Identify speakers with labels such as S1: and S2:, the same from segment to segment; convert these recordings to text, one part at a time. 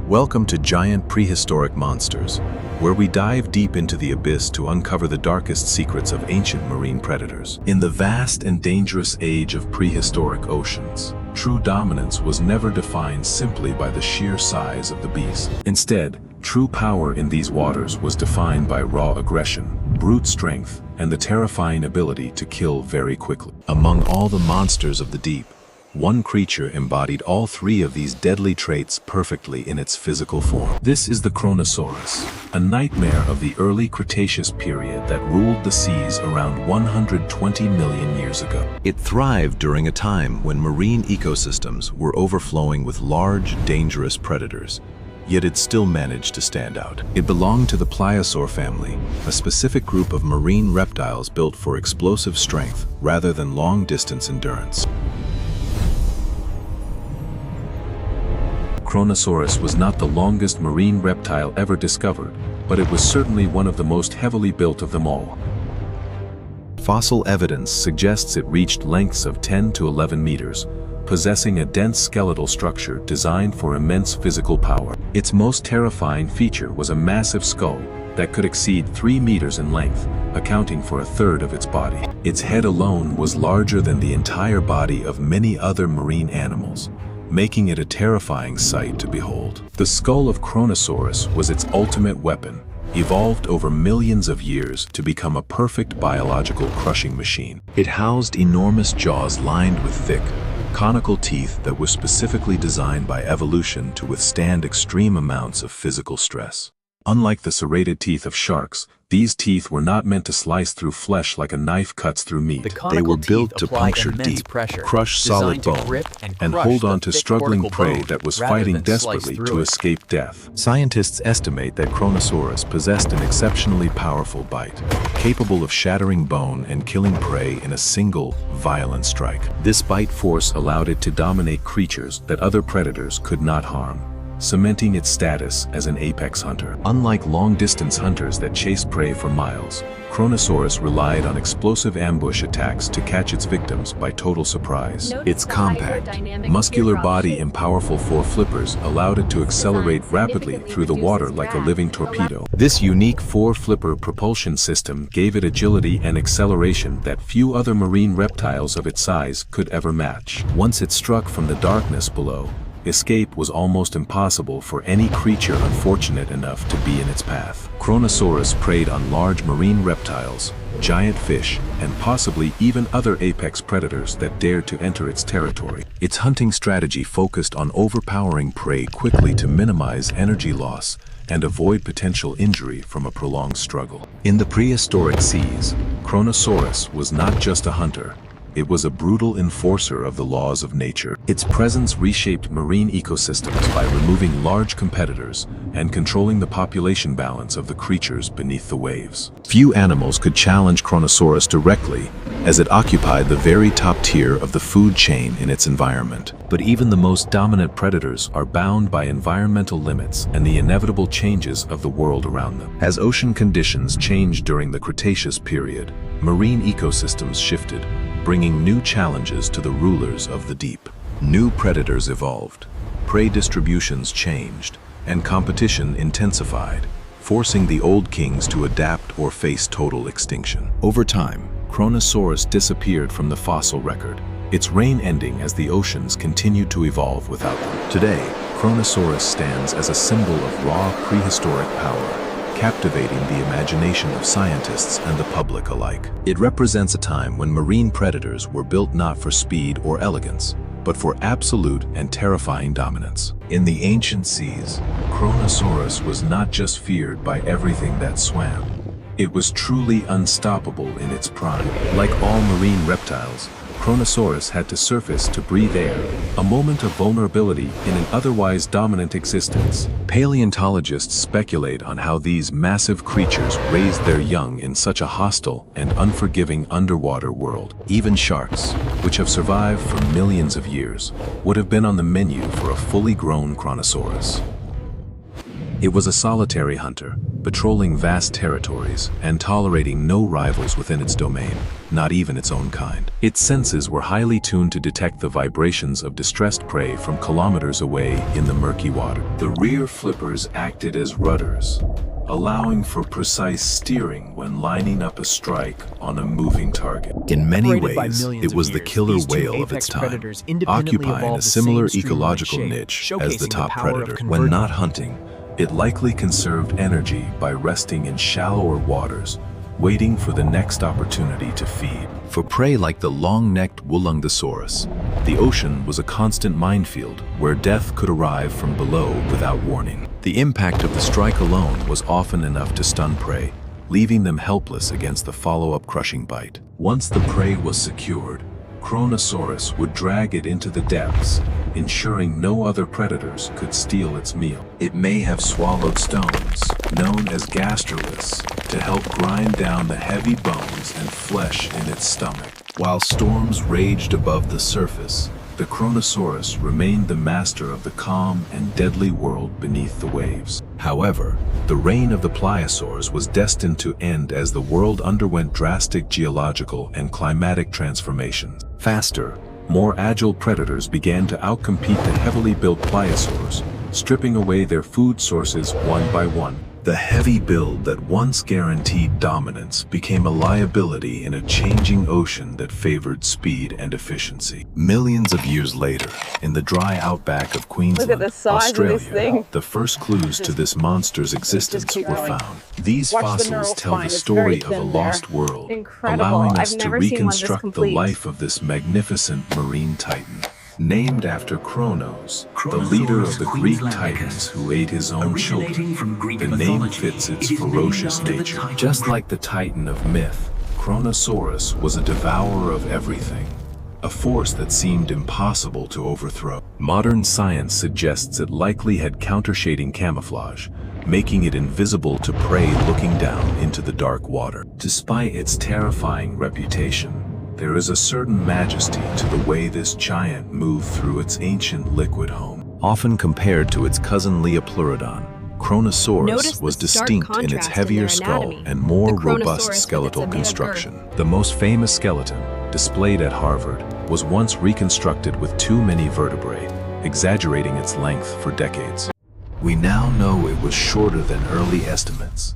S1: Welcome to Giant Prehistoric Monsters, where we dive deep into the abyss to uncover the darkest secrets of ancient marine predators. In the vast and dangerous age of prehistoric oceans, true dominance was never defined simply by the sheer size of the beast. Instead, true power in these waters was defined by raw aggression, brute strength, and the terrifying ability to kill very quickly. Among all the monsters of the deep, one creature embodied all three of these deadly traits perfectly in its physical form. This is the Kronosaurus, a nightmare of the Early Cretaceous period that ruled the seas around 120 million years ago. It thrived during a time when marine ecosystems were overflowing with large, dangerous predators, yet it still managed to stand out. It belonged to the pliosaur family, a specific group of marine reptiles built for explosive strength rather than long-distance endurance. Kronosaurus was not the longest marine reptile ever discovered, but it was certainly one of the most heavily built of them all. Fossil evidence suggests it reached lengths of 10 to 11 meters, possessing a dense skeletal structure designed for immense physical power. Its most terrifying feature was a massive skull that could exceed 3 meters in length, accounting for a third of its body. Its head alone was larger than the entire body of many other marine animals, making it a terrifying sight to behold. The skull of Kronosaurus was its ultimate weapon, evolved over millions of years to become a perfect biological crushing machine. It housed enormous jaws lined with thick, conical teeth that were specifically designed by evolution to withstand extreme amounts of physical stress. Unlike the serrated teeth of sharks, these teeth were not meant to slice through flesh like a knife cuts through meat. They were built to puncture deep, crush solid bone, and hold on to struggling prey that was fighting desperately to escape death. Scientists estimate that Kronosaurus possessed an exceptionally powerful bite, capable of shattering bone and killing prey in a single, violent strike. This bite force allowed it to dominate creatures that other predators could not harm, cementing its status as an apex hunter. Unlike long-distance hunters that chase prey for miles, Kronosaurus relied on explosive ambush attacks to catch its victims by total surprise. Its compact, muscular body and powerful fore-flippers allowed it to accelerate rapidly through the water like a living torpedo. This unique fore-flipper propulsion system gave it agility and acceleration that few other marine reptiles of its size could ever match. Once it struck from the darkness below, escape was almost impossible for any creature unfortunate enough to be in its path. Kronosaurus preyed on large marine reptiles, giant fish, and possibly even other apex predators that dared to enter its territory. Its hunting strategy focused on overpowering prey quickly to minimize energy loss and avoid potential injury from a prolonged struggle. In the prehistoric seas, Kronosaurus was not just a hunter. It was a brutal enforcer of the laws of nature. Its presence reshaped marine ecosystems by removing large competitors and controlling the population balance of the creatures beneath the waves. Few animals could challenge Kronosaurus directly, as it occupied the very top tier of the food chain in its environment. But even the most dominant predators are bound by environmental limits and the inevitable changes of the world around them. As ocean conditions changed during the Cretaceous period, marine ecosystems shifted, bringing new challenges to the rulers of the deep. New predators evolved, prey distributions changed, and competition intensified, forcing the old kings to adapt or face total extinction. Over time, Kronosaurus disappeared from the fossil record, its reign ending as the oceans continued to evolve without them. Today, Kronosaurus stands as a symbol of raw prehistoric power, captivating the imagination of scientists and the public alike. It represents a time when marine predators were built not for speed or elegance, but for absolute and terrifying dominance. In the ancient seas, Kronosaurus was not just feared by everything that swam. It was truly unstoppable in its prime. Like all marine reptiles, Kronosaurus had to surface to breathe air, a moment of vulnerability in an otherwise dominant existence. Paleontologists speculate on how these massive creatures raised their young in such a hostile and unforgiving underwater world. Even sharks, which have survived for millions of years, would have been on the menu for a fully grown Kronosaurus. It was a solitary hunter, patrolling vast territories and tolerating no rivals within its domain, not even its own kind. Its senses were highly tuned to detect the vibrations of distressed prey from kilometers away in the murky water. The rear flippers acted as rudders, allowing for precise steering when lining up a strike on a moving target. In many ways, it was the killer whale of its time, occupying a similar ecological niche as the top predator. When not hunting, it likely conserved energy by resting in shallower waters, waiting for the next opportunity to feed. For prey like the long-necked Wolungosaurus, the ocean was a constant minefield where death could arrive from below without warning. The impact of the strike alone was often enough to stun prey, leaving them helpless against the follow-up crushing bite. Once the prey was secured, Kronosaurus would drag it into the depths, ensuring no other predators could steal its meal. It may have swallowed stones, known as gastroliths, to help grind down the heavy bones and flesh in its stomach. While storms raged above the surface, the Kronosaurus remained the master of the calm and deadly world beneath the waves. However, the reign of the pliosaurs was destined to end as the world underwent drastic geological and climatic transformations. Faster, more agile predators began to outcompete the heavily built pliosaurs, stripping away their food sources one by one. The heavy build that once guaranteed dominance became a liability in a changing ocean that favored speed and efficiency. Millions of years later, in the dry outback of Queensland, Australia, the first clues to this monster's existence were found. These fossils tell the story of a lost world, allowing us to reconstruct the life of this magnificent marine titan. Named after Kronos, the leader of the Greek Titans who ate his own children, the name fits its ferocious nature. Just like the Titan of myth, Kronosaurus was a devourer of everything, a force that seemed impossible to overthrow. Modern science suggests it likely had countershading camouflage, making it invisible to prey looking down into the dark water. Despite its terrifying reputation, there is a certain majesty to the way this giant moved through its ancient liquid home. Often compared to its cousin Leopleurodon, Kronosaurus was distinct in its heavier skull and more robust skeletal construction. The most famous skeleton, displayed at Harvard, was once reconstructed with too many vertebrae, exaggerating its length for decades. We now know it was shorter than early estimates,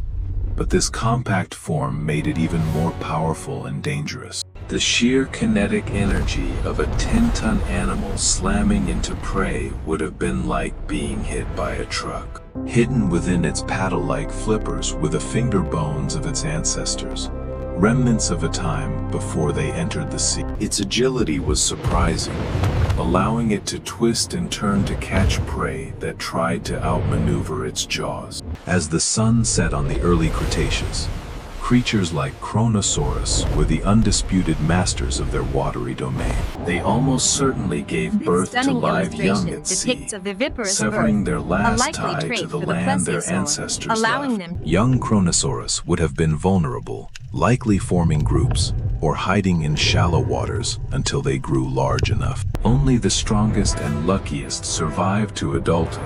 S1: but this compact form made it even more powerful and dangerous. The sheer kinetic energy of a 10-ton animal slamming into prey would have been like being hit by a truck. Hidden within its paddle-like flippers were the finger bones of its ancestors, remnants of a time before they entered the sea. Its agility was surprising, allowing it to twist and turn to catch prey that tried to outmaneuver its jaws. As the sun set on the early Cretaceous, creatures like Kronosaurus were the undisputed masters of their watery domain. They almost certainly gave birth to live young at sea, severing their last tie to the land their ancestors left. Young Kronosaurus would have been vulnerable, likely forming groups or hiding in shallow waters until they grew large enough. Only the strongest and luckiest survived to adulthood,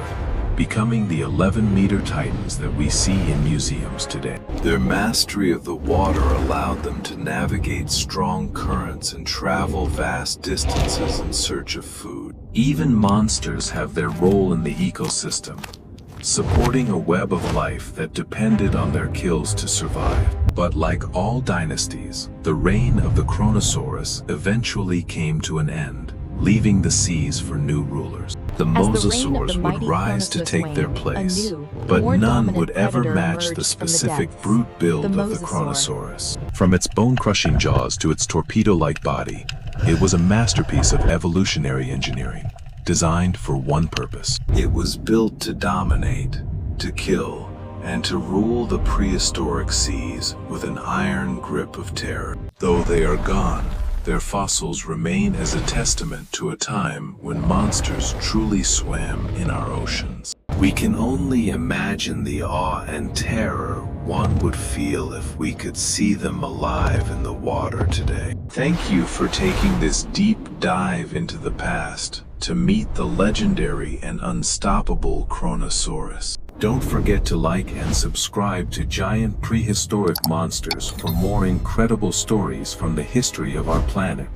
S1: becoming the 11-meter titans that we see in museums today. Their mastery of the water allowed them to navigate strong currents and travel vast distances in search of food. Even monsters have their role in the ecosystem, supporting a web of life that depended on their kills to survive. But like all dynasties, the reign of the Kronosaurus eventually came to an end, leaving the seas for new rulers. The mosasaurs would rise to take their place, but none would ever match the specific brute build of the Kronosaurus. From its bone-crushing jaws to its torpedo-like body, it was a masterpiece of evolutionary engineering, designed for one purpose. It was built to dominate, to kill, and to rule the prehistoric seas with an iron grip of terror. Though they are gone, their fossils remain as a testament to a time when monsters truly swam in our oceans. We can only imagine the awe and terror one would feel if we could see them alive in the water today. Thank you for taking this deep dive into the past to meet the legendary and unstoppable Kronosaurus. Don't forget to like and subscribe to Giant Prehistoric Monsters for more incredible stories from the history of our planet.